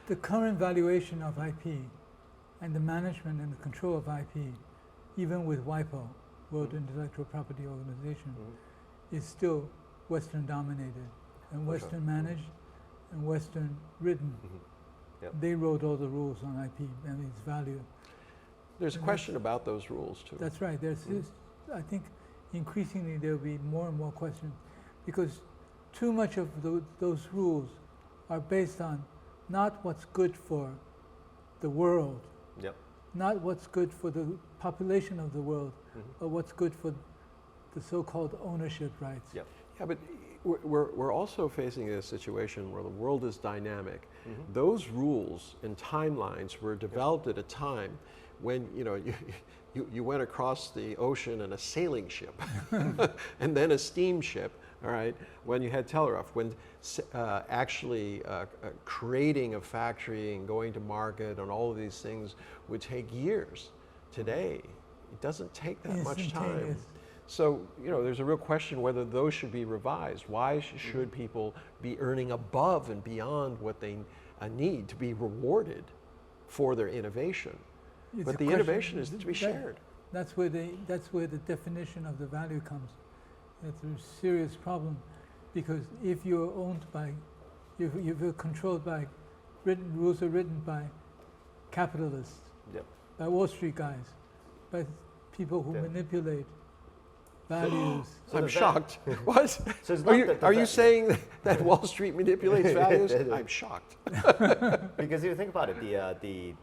The current valuation of IP and the management and the control of IP, even with WIPO, World Intellectual Property Organization, is still Western dominated and Western managed and Western written. Yep. They wrote all the rules on IP and its value. There's a question about those rules too. That's right. I think increasingly there will be more and more questions because too much of those rules are based on not what's good for the world, Yep. not what's good for the population of the world, but what's good for the so-called ownership rights. Yep. Yeah, but we're also facing a situation where the world is dynamic. Those rules and timelines were developed at a time when you went across the ocean in a sailing ship and then a steamship, all right, when you had telegraph, when actually creating a factory and going to market and all of these things would take years. Today, it doesn't take that much time. So, there's a real question whether those should be revised. Why should people be earning above and beyond what they need to be rewarded for their innovation? But the innovation is to be shared. That's where the definition of the value comes. It's a serious problem because if you're owned by, if you're controlled by, rules are written by capitalists, by Wall Street guys, by people who manipulate values. I'm shocked. What? So are you saying that Wall Street manipulates values? I'm shocked. Because if you think about it, the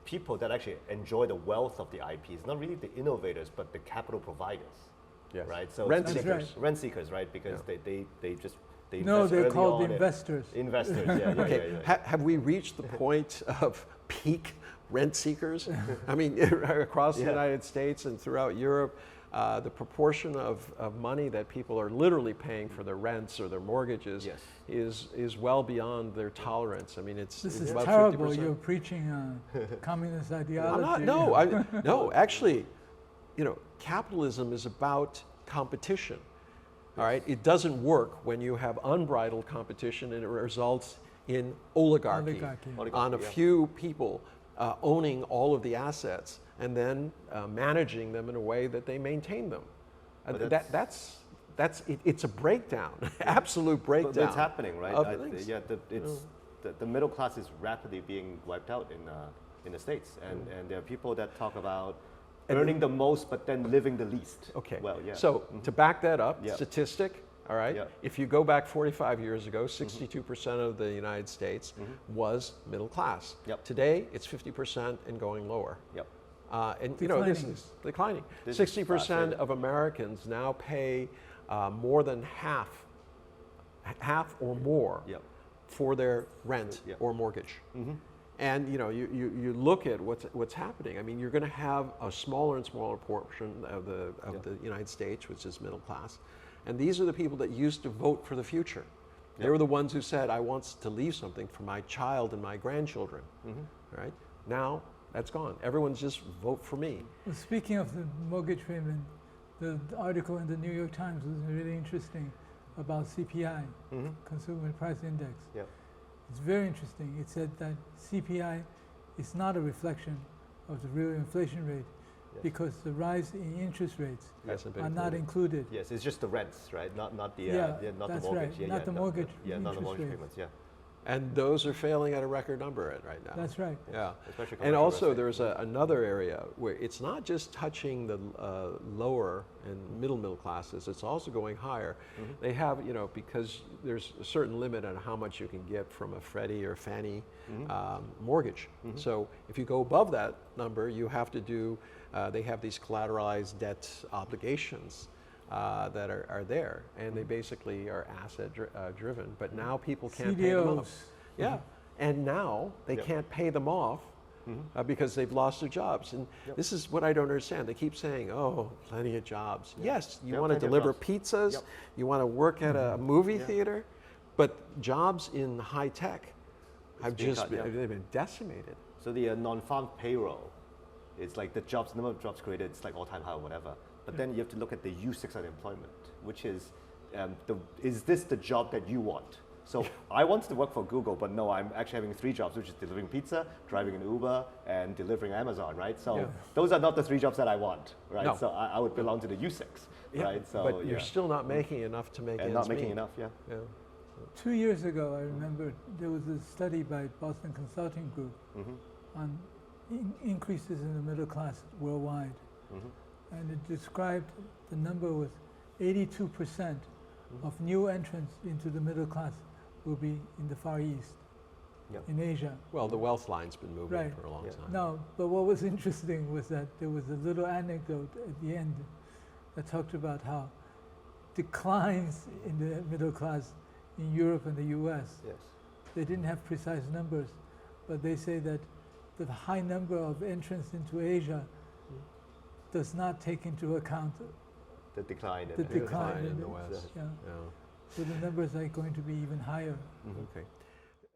people that actually enjoy the wealth of the IP is not really the innovators, but the capital providers. Yes. Right? So Rent it's seekers. Rent seekers, right? Because they just they No, invest they're early called on investors. Investors, yeah. Okay, have we reached the point of peak rent seekers? I mean, across the United States and throughout Europe, the proportion of money that people are literally paying for their rents or their mortgages is well beyond their tolerance. I mean, it's This about is terrible. 50%. You're preaching communist ideology. I'm not, no, actually, capitalism is about competition. All right, it doesn't work when you have unbridled competition and it results in oligarchy. On a few people owning all of the assets and then managing them in a way that they maintain them. It's a breakdown, absolute breakdown. But it's happening, right? Things. The middle class is rapidly being wiped out in the States, and there are people that talk about earning the most, but then living the least. Okay. Well, yeah. So to back that up, statistic. All right. If you go back 45 years ago, 62% of the United States was middle class. Today, it's 50% and going lower. And this is declining. 60% of Americans now pay more than half or more for their rent or mortgage. And you look at what's happening. I mean, you're going to have a smaller and smaller portion of the United States, which is middle class, and these are the people that used to vote for the future. They were the ones who said, "I want to leave something for my child and my grandchildren." All right. Now that's gone. Everyone's just vote for me. Well, speaking of the mortgage payment, the article in the New York Times was really interesting about CPI, Consumer Price Index. It's very interesting. It said that CPI is not a reflection of the real inflation rate because the rise in interest rates are not included. Yes, it's just the rents, right? Not the not the that's mortgage. Right. Not the mortgage. Not the mortgage rates. payments. And those are failing at a record number right now. That's right. Yeah. Especially and also there's another area where it's not just touching the lower and middle classes, it's also going higher. They have, because there's a certain limit on how much you can get from a Freddie or Fannie mortgage. So if you go above that number, you have to do, they have these collateralized debt obligations. That are there, and they basically are asset driven. But now people can't pay them off. And now they can't pay them off because they've lost their jobs. And this is what I don't understand. They keep saying, "Oh, plenty of jobs." Yes, you want to deliver pizzas, you want to work at a movie theater, but jobs in high tech have just been decimated. So the non-farm payroll, it's like the number of jobs created, it's like all-time high or whatever. But then you have to look at the U6 unemployment, which is, is this the job that you want? So I wanted to work for Google, but no, I'm actually having 3 jobs, which is delivering pizza, driving an Uber, and delivering Amazon, right? So those are not the 3 jobs that I want, right? No. So I would belong to the U6, right? So but you're still not making enough to make and ends not making meet. enough, yeah. 2 years ago, I remember there was a study by Boston Consulting Group on increases in the middle class worldwide. And it described the number was 82% of new entrants into the middle class will be in the Far East, in Asia. Well, the wealth line's been moving Right. for a long time. No, but what was interesting was that there was a little anecdote at the end that talked about how declines in the middle class in Europe and the US, Yes. they didn't have precise numbers, but they say that the high number of entrants into Asia does not take into account The decline in the the decline in in the West. Yeah. Yeah. So the numbers are going to be even higher. Okay.